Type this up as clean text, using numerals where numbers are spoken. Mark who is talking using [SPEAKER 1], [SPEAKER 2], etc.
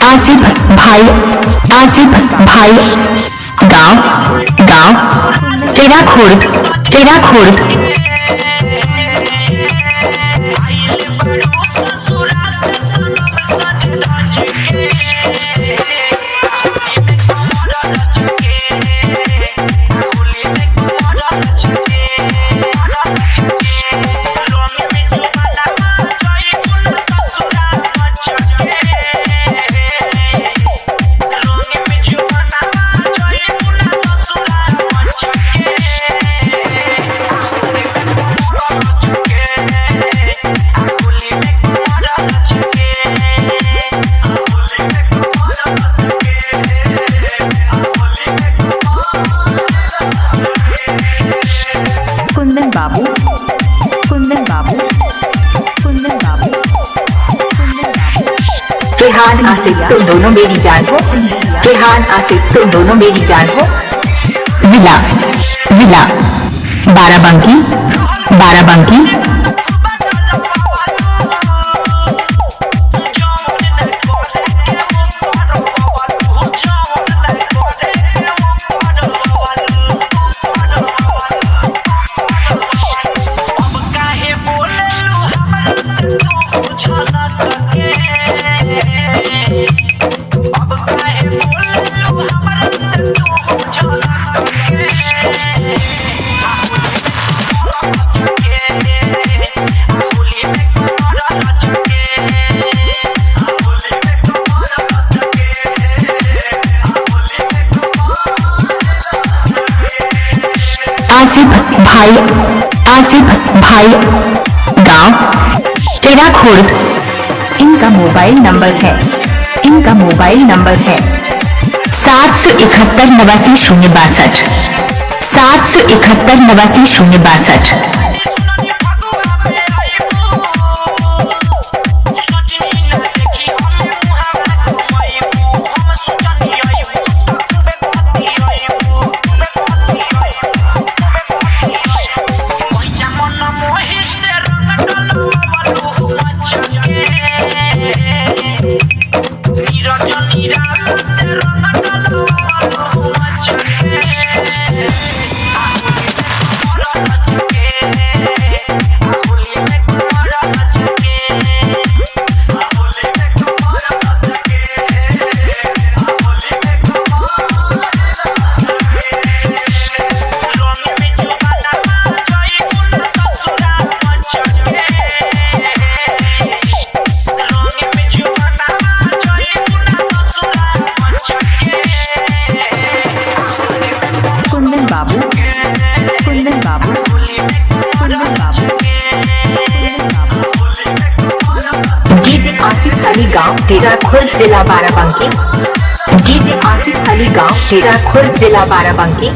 [SPEAKER 1] आसिफ भाई, आसिफ भाई। गांव गांव तेरा खुर्द, तेरा खुर्द। कुंदन बाबू, कुंदन बाबू, कुंदन बाबू, कुंदन बाबू। रेहान आसिफ तुम दोनों मेरी जान हो, रेहान आसिफ तुम दोनों मेरी जान हो। जिला जिला बाराबंकी, बाराबंकी। आसिफ भाई, आसिफ भाई। गांव तेरा खुर्द। इनका मोबाइल नंबर है, इनका मोबाइल नंबर है 771 89 062, 771 89 062। बाबू, कुंदन बाबू, कुंदन बाबू। डीजे आसिफ अली गांव तेरा खुर्द जिला बाराबंकी, डीजे आसिफ अली गांव तेरा खुर्द जिला बाराबंकी।